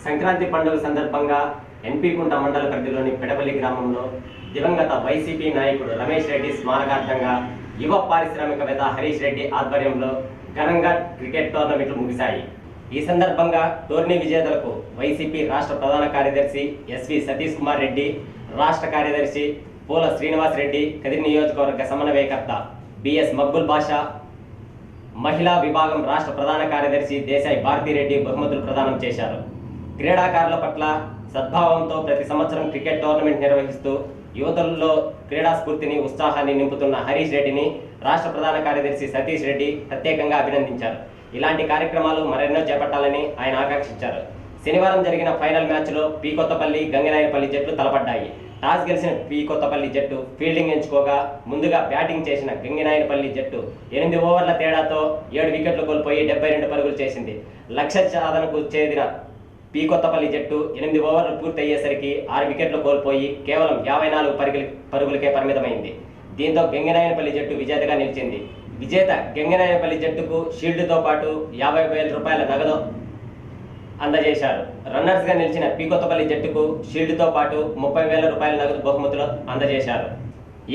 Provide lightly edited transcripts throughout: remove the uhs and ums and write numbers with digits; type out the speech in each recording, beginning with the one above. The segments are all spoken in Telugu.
సంక్రాంతి పండుగ సందర్భంగా ఎన్పీకుంట మండల పరిధిలోని పెడపల్లి గ్రామంలో దివంగత వైసీపీ నాయకుడు రమేష్ రెడ్డి స్మారకార్థంగా యువ పారిశ్రామికవేత్త హరీష్ రెడ్డి ఆధ్వర్యంలో ఘనంగా క్రికెట్ టోర్నమెంట్లు ముగిశాయి. ఈ సందర్భంగా టోర్నీ విజేతలకు వైసీపీ రాష్ట్ర ప్రధాన కార్యదర్శి ఎస్వి సతీష్ కుమార్ రెడ్డి, రాష్ట్ర కార్యదర్శి పూల శ్రీనివాస్ రెడ్డి, కదిరి నియోజకవర్గ సమన్వయకర్త బిఎస్ మక్బుల్ బాషా, మహిళా విభాగం రాష్ట్ర ప్రధాన కార్యదర్శి దేశాయ్ భారతిరెడ్డి బహుమతులు ప్రదానం చేశారు. క్రీడాకారుల పట్ల సద్భావంతో ప్రతి సంవత్సరం క్రికెట్ టోర్నమెంట్ నిర్వహిస్తూ యువతల్లో క్రీడా స్ఫూర్తిని, ఉత్సాహాన్ని నింపుతున్న హరీష్ రెడ్డిని రాష్ట్ర ప్రధాన కార్యదర్శి సతీష్ రెడ్డి ప్రత్యేకంగా అభినందించారు. ఇలాంటి కార్యక్రమాలు మరెన్నో చేపట్టాలని ఆయన ఆకాంక్షించారు. శనివారం జరిగిన ఫైనల్ మ్యాచ్లో పి కొత్తపల్లి, గంగినాయనపల్లి జట్లు తలపడ్డాయి. టాస్ గెలిచిన పి కొత్తపల్లి జట్టు ఫీల్డింగ్ ఎంచుకోగా ముందుగా బ్యాటింగ్ చేసిన గంగినాయనపల్లి జట్టు 8 ఓవర్ల తేడాతో 7 వికెట్లు కోల్పోయి 72 పరుగులు చేసింది. లక్ష్య సాధనకు చేరిన పి కొత్తపల్లి జట్టు 8 ఓవర్లు పూర్తయ్యేసరికి 6 వికెట్లు కోల్పోయి కేవలం 54 పరుగులకే పరిమితమైంది. దీంతో గంగినాయనపల్లి జట్టు విజేతగా నిలిచింది. విజేత గంగినాయనపల్లి జట్టుకు షీల్డ్తో పాటు 50,000 రూపాయల నగదు అందజేశారు. రన్నర్స్గా నిలిచిన పి కొత్తపల్లి జట్టుకు షీల్డ్తో పాటు 30,000 రూపాయల నగదు బహుమతులు అందజేశారు.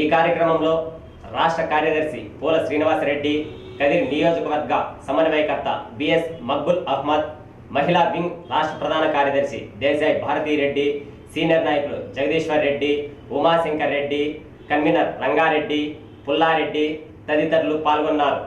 ఈ కార్యక్రమంలో రాష్ట్ర కార్యదర్శి పూల శ్రీనివాస్ రెడ్డి, కదిరి నియోజకవర్గ సమన్వయకర్త బిఎస్ మక్బుల్ అహ్మద్, మహిళా వింగ్ రాష్ట్ర ప్రధాన కార్యదర్శి దేశాయ్ భారతిరెడ్డి, సీనియర్ నాయకులు జగదీశ్వర్ రెడ్డి, ఉమాశంకర్ రెడ్డి, కన్వీనర్ రంగారెడ్డి, పుల్లారెడ్డి తదితరులు పాల్గొన్నారు.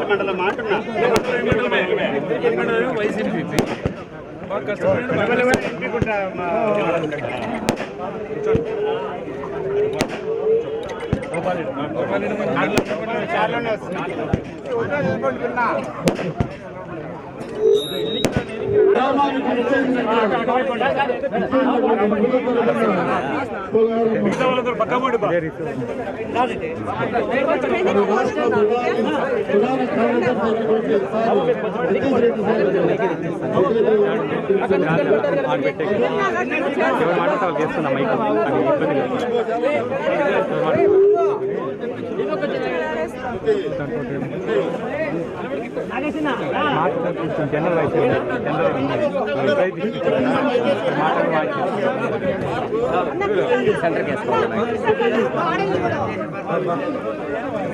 మండలం అంటున్నా వైసీపీ जनरल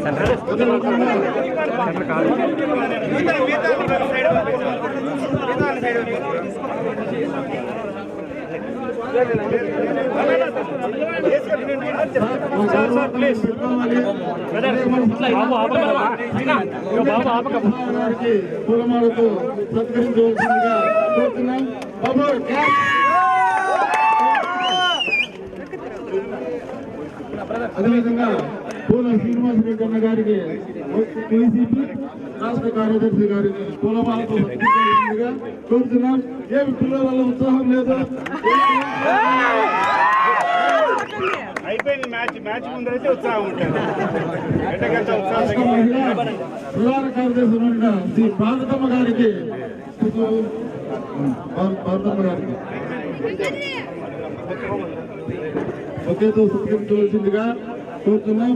सेंटर పూలమాలతో సత్కరించవలసిందిగా కోరుతున్నాం. అదేవిధంగా పూల శ్రీనివాసరెడ్డి అన్న గారికి వైసీపీ రాష్ట్ర కార్యదర్శి గారిని పూలమాలతో సత్కరించవలసిందిగా కోరుతున్నాం. ఏమి పిల్లల వల్ల ఉత్సాహం లేదు, అయిపోయింది మ్యాచ్ ముందరైతే ఉత్సాహం ఉంటుంది. ప్రధాన కార్యదర్శి శ్రీ పార్వతమ్మ గారికి ఒకేతో సత్కరించవలసిందిగా కోరుతున్నాం.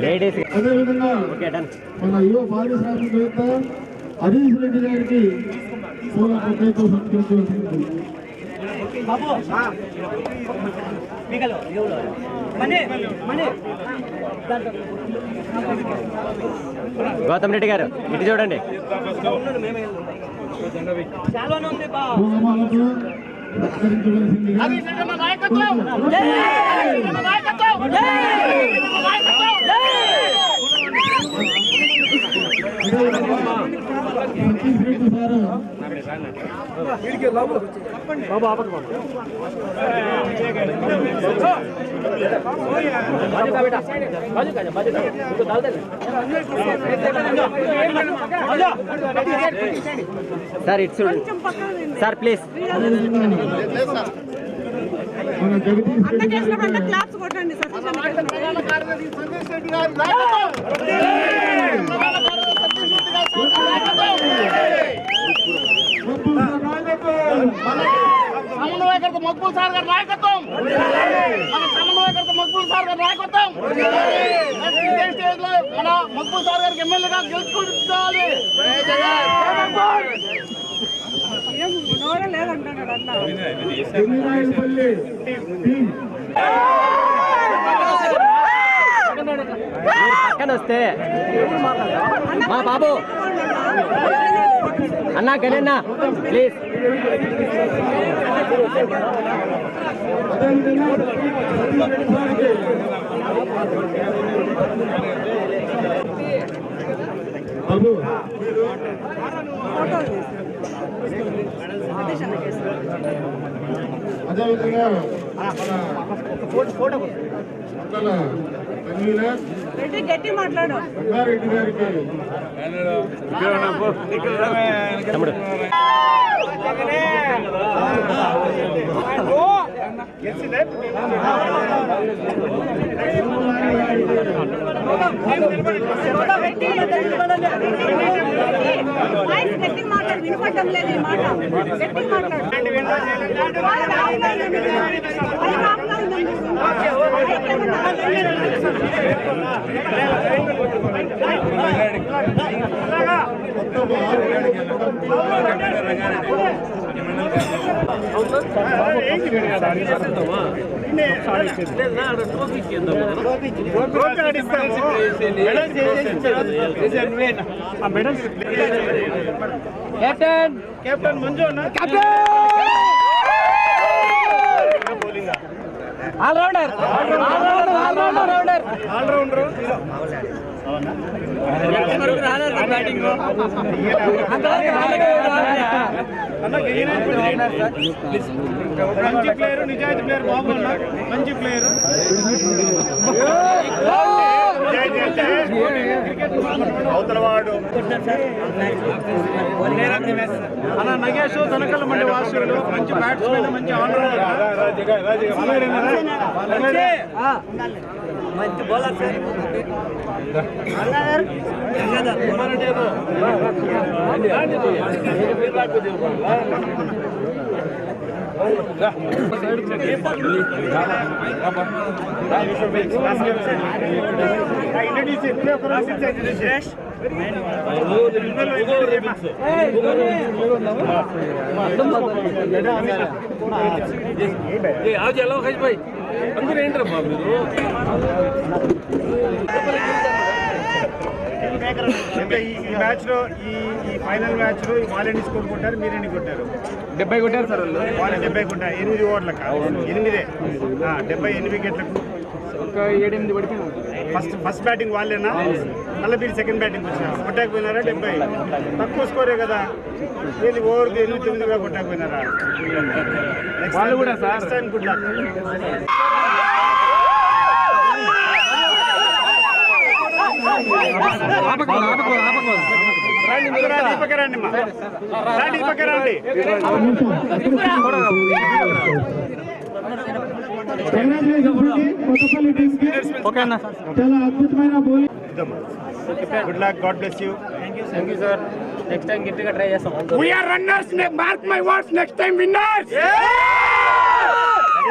లేడీస్ అదేవిధంగా ఓకే డన్. మన యువ పారిశ్రామికవేత్త హరీష్ రెడ్డి గారికి పూల బొకేతో సత్కరించవలసింది. గౌతమ్ రెడ్డి గారు ఇటు చూడండి. పూలమాలతో సత్కరించవలసిందిగా సతీష్ రెడ్డి సారు సార్ ఇటు చూడండి సార్ ప్లీజ్. మన జగదీష్ రెడ్డి గారికి సమన్వయకర్త మక్బూల్ సార్ గారి నాయకత్వం, మన సమన్వయకర్త మక్బూల్ సార్ గారి నాయకత్వం ఇదే స్టేజ్ లో మన మక్బూల్ సార్ గారికి ఎమ్మెల్యేగా గెలుచుకోవాలి. చెంగిరాయపల్లి టీం పక్కన వస్తే మా బాబు అన్నా గణన్న ప్లీజ్. అదేవిధంగా సతీష్ రెడ్డి సార్కి బాబు అదేవిధంగా మండల కన్వీనర్ గట్టి మాట్లాడు రంగారెడ్డి గారికి తమ్ముడు గట్టి మాట్లాడు, వినపడటం లేదు ఈ మాట. గట్టి మాట్లాడు. కెప్టెన్ కెప్టెన్ మంజు ఆల్రౌండర్ మంచి ప్లేయర్, నిజాయితీ ప్లేయర్ బాబు అన్న, మంచి ప్లేయర్. అవతలవాడు అన్న నగేష్ తనకల్ మండి వాసులు మంచి బ్యాట్స్మెన్, మంచి ఆల్రౌండర్, మంచి బౌలర్ సార్. ఈ మ్యాచ్ లో ఈ ఫైనల్ మ్యాచ్ లో వాళ్ళని స్కోర్ కొట్టారు, మీరెన్ని కొట్టారు? 70 కొట్టారు సార్ వాళ్ళు 70 కొట్టారు. 8 ఓవర్లకు 78 వికెట్లకు. ఒక 7-8 పడిపోయింది. ఫస్ట్ బ్యాటింగ్ వాళ్ళేనా? మళ్ళీ మీరు సెకండ్ బ్యాటింగ్ వచ్చినా కొట్టకపోయినారా? 70 తక్కువ స్కోరే కదా. ఏది ఓవర్కి 8-9 కొట్టకపోయినారా? వాళ్ళు కూడా sir. Next time good luck. Kothapalli team కి చాలా అద్భుతమైన bowling. Good luck, God bless you. Thank you sir. Next time గట్టిగా ట్రై చేస్తాం. We are runners, mark my words, next time winners. That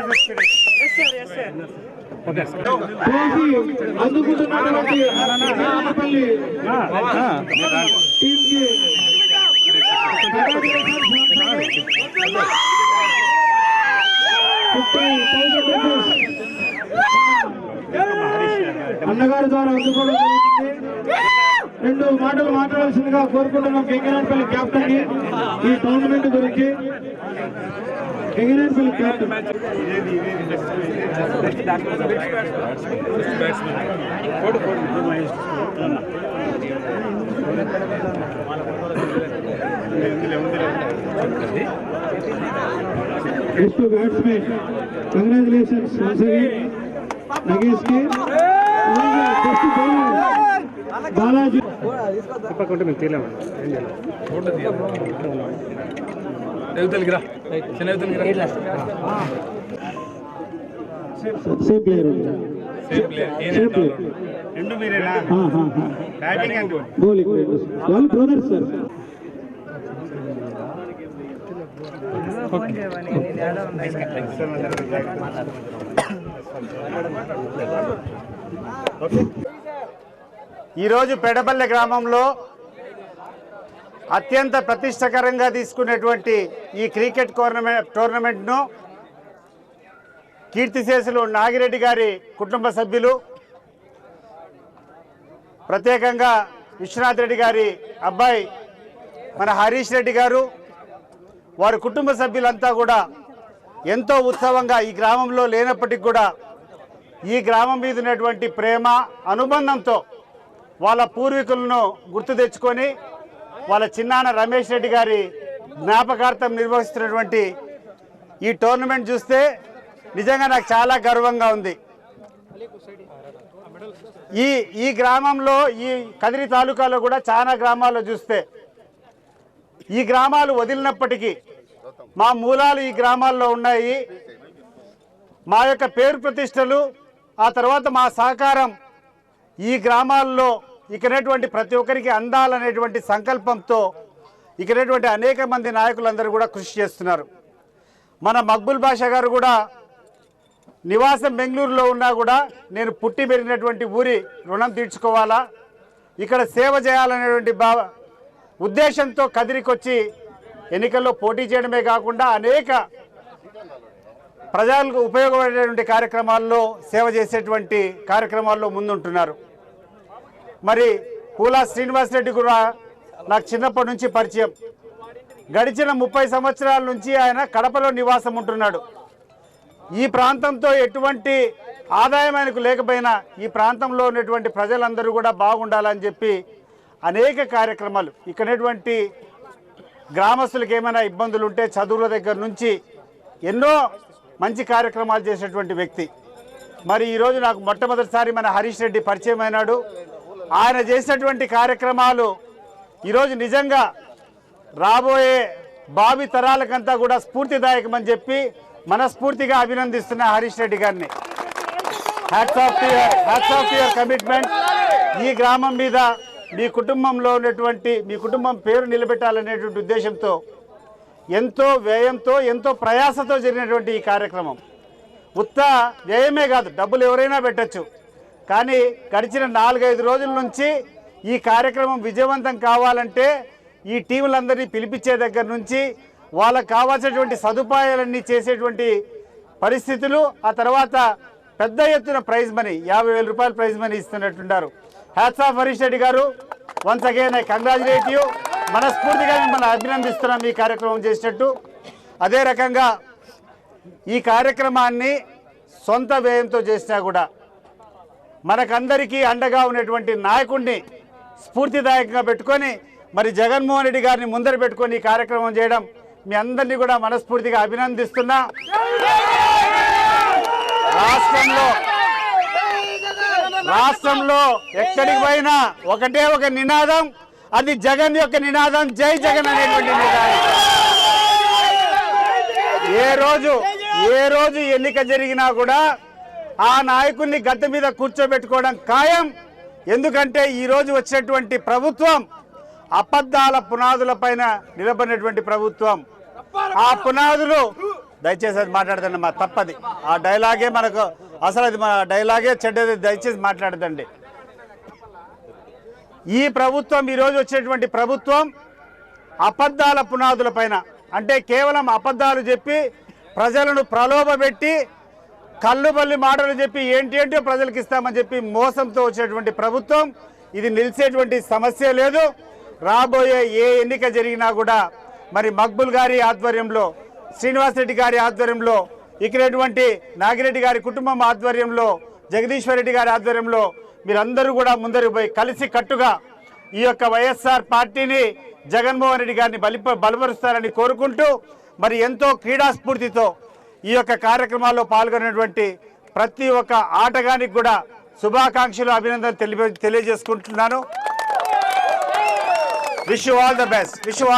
is the spirit. అందుకుంటున్నటువంటి ఆపల్లి టీంకి అన్నగారి ద్వారా అందుకోవడం జరుగుతుంది. 2 మాటలు మాట్లాడాల్సిందిగా కోరుకుంటున్నాం గంగినేనిపల్లి క్యాప్టెన్ ని ఈ టోర్నమెంట్ గురించి. Ganginenipalli captain best batsman. Congratulations once again Nagesh కి. Best bowler Balaji. Same player రెండు మీరేనా బ్యాటింగ్ అండ్ బౌలింగ్ వాళ్ళు బ్రదర్స్ సార్. ఈరోజు పెడపల్లె గ్రామంలో అత్యంత ప్రతిష్టకరంగా తీసుకునేటువంటి ఈ క్రికెట్ టోర్నమెంట్ను కీర్తిశేషులు నాగిరెడ్డి గారి కుటుంబ సభ్యులు, ప్రత్యేకంగా విశ్వనాథ్ రెడ్డి గారి అబ్బాయి మన హరీష్ రెడ్డి గారు, వారి కుటుంబ సభ్యులంతా కూడా ఎంతో ఉత్సవంగా ఈ గ్రామంలో లేనప్పటికీ కూడా ఈ గ్రామం మీద ఉన్నటువంటి ప్రేమ అనుబంధంతో వాళ్ళ పూర్వీకులను గుర్తు తెచ్చుకొని వాళ్ళ చిన్నాన్న రమేష్ రెడ్డి గారి జ్ఞాపకార్థం నిర్వహిస్తున్నటువంటి ఈ టోర్నమెంట్ చూస్తే నిజంగా నాకు చాలా గర్వంగా ఉంది. ఈ గ్రామంలో ఈ కదిరి తాలూకాలో కూడా చాలా గ్రామాల్లో చూస్తే ఈ గ్రామాలు వదిలినప్పటికీ మా మూలాలు ఈ గ్రామాల్లో ఉన్నాయి. మా యొక్క పేరు ప్రతిష్టలు, ఆ తర్వాత మా సహకారం ఈ గ్రామాల్లో ఇక్కడటువంటి ప్రతి ఒక్కరికి అందాలనేటువంటి సంకల్పంతో ఇక్కడటువంటి అనేక మంది నాయకులందరూ కూడా కృషి చేస్తున్నారు. మన మక్బుల్ బాషా గారు కూడా నివాసం బెంగళూరులో ఉన్నా కూడా నేను పుట్టి పెరిగినటువంటి ఊరి రుణం తీర్చుకోవాలా, ఇక్కడ సేవ చేయాలనేటువంటి ఉద్దేశంతో కదిరికొచ్చి ఎన్నికల్లో పోటీ చేయడమే కాకుండా అనేక ప్రజలకు ఉపయోగపడేటువంటి కార్యక్రమాల్లో సేవ చేసేటువంటి కార్యక్రమాల్లో ముందుంటున్నారు. మరి పూలా శ్రీనివాసరెడ్డి కూడా నాకు చిన్నప్పటి నుంచి పరిచయం. గడిచిన 30 సంవత్సరాల నుంచి ఆయన కడపలో నివాసం ఉంటున్నాడు. ఈ ప్రాంతంతో ఎటువంటి ఆదాయం ఆయనకు లేకపోయినా ఈ ప్రాంతంలో ఉన్నటువంటి ప్రజలందరూ కూడా బాగుండాలని చెప్పి అనేక కార్యక్రమాలు, ఇక్కడటువంటి గ్రామస్తులకు ఏమైనా ఇబ్బందులు ఉంటే చదువుల దగ్గర నుంచి ఎన్నో మంచి కార్యక్రమాలు చేసేటువంటి వ్యక్తి. మరి ఈరోజు నాకు మొట్టమొదటిసారి మన హరీష్ రెడ్డి పరిచయం అయినాడు. ఆయన చేసినటువంటి కార్యక్రమాలు ఈరోజు నిజంగా రాబోయే భావి తరాలకంతా కూడా స్ఫూర్తిదాయకమని చెప్పి మనస్ఫూర్తిగా అభినందిస్తున్న హరీష్ రెడ్డి గారిని. Hats off to your commitment. ఈ గ్రామం మీద మీ కుటుంబంలో ఉన్నటువంటి మీ కుటుంబం పేరు నిలబెట్టాలనేటువంటి ఉద్దేశంతో ఎంతో వ్యయంతో ఎంతో ప్రయాసతో జరిగినటువంటి ఈ కార్యక్రమం. ఉత్త వ్యయమే కాదు, డబ్బులు ఎవరైనా పెట్టచ్చు, కానీ గడిచిన 4-5 రోజుల నుంచి ఈ కార్యక్రమం విజయవంతం కావాలంటే ఈ టీములందరినీ పిలిపించే దగ్గర నుంచి వాళ్ళకు కావాల్సినటువంటి సదుపాయాలన్నీ చేసేటువంటి పరిస్థితులు, ఆ తర్వాత పెద్ద ఎత్తున ప్రైజ్ మనీ 50,000 రూపాయల ప్రైజ్ మనీ ఇస్తున్నట్టున్నారు. హ్యాట్స్ ఆఫ్ హరీష్ రెడ్డి గారు. Once again I congratulate you. మనస్ఫూర్తిగా మిమ్మల్ని అభినందిస్తున్నాం ఈ కార్యక్రమం చేసినట్టు. అదే రకంగా ఈ కార్యక్రమాన్ని సొంత వ్యయంతో చేసినా కూడా మనకందరికీ అండగా ఉన్నటువంటి నాయకుడిని స్ఫూర్తిదాయకంగా పెట్టుకొని మరి జగన్మోహన్ రెడ్డి గారిని ముందర పెట్టుకొని ఈ కార్యక్రమం చేయడం మీ అందరినీ కూడా మనస్ఫూర్తిగా అభినందిస్తున్నా. రాష్ట్రంలో ఎక్కడికి పోయినా ఒకటే ఒక నినాదం, అది జగన్ యొక్క నినాదం, జై జగన్ అనేటువంటి నినాదం. ఏ రోజు ఎన్నిక జరిగినా కూడా ఆ నాయకుడిని గద్దె మీద కూర్చోబెట్టుకోవడం ఖాయం. ఎందుకంటే ఈరోజు వచ్చినటువంటి ప్రభుత్వం అబద్ధాల పునాదుల పైన నిలబడినటువంటి ప్రభుత్వం. ఆ పునాదులు దయచేసి అది మాట్లాడదండి, మా తప్పది. ఆ డైలాగే మనకు అసలు అది మన డైలాగే చెడ్డది, దయచేసి మాట్లాడదండి. ఈ ప్రభుత్వం ఈరోజు వచ్చేటువంటి ప్రభుత్వం అబద్ధాల పునాదుల పైన, అంటే కేవలం అబద్ధాలు చెప్పి ప్రజలను ప్రలోభపెట్టి కళ్ళుబల్లి మాటలు చెప్పి ఏంటో ప్రజలకు ఇస్తామని చెప్పి మోసంతో వచ్చేటువంటి ప్రభుత్వం. ఇది నిలిచేటువంటి సమస్య లేదు. రాబోయే ఏ ఎన్నిక జరిగినా కూడా మరి మక్బుల్ గారి ఆధ్వర్యంలో, శ్రీనివాసరెడ్డి గారి ఆధ్వర్యంలో, ఇక్కడటువంటి నాగిరెడ్డి గారి కుటుంబం ఆధ్వర్యంలో, జగదీశ్వర్ రెడ్డి గారి ఆధ్వర్యంలో మీరందరూ కూడా ముందరికి పోయి కలిసి కట్టుగా ఈ యొక్క వైఎస్ఆర్ పార్టీని, జగన్మోహన్ రెడ్డి గారిని బలపరుస్తారని కోరుకుంటూ మరి ఎంతో క్రీడాస్ఫూర్తితో ఈ యొక్క కార్యక్రమాల్లో పాల్గొన్నటువంటి ప్రతి ఒక్క ఆటగానికి కూడా శుభాకాంక్షలు, అభినందనలు తెలియజేసుకుంటున్నాను. Wish you all the best. Wish you all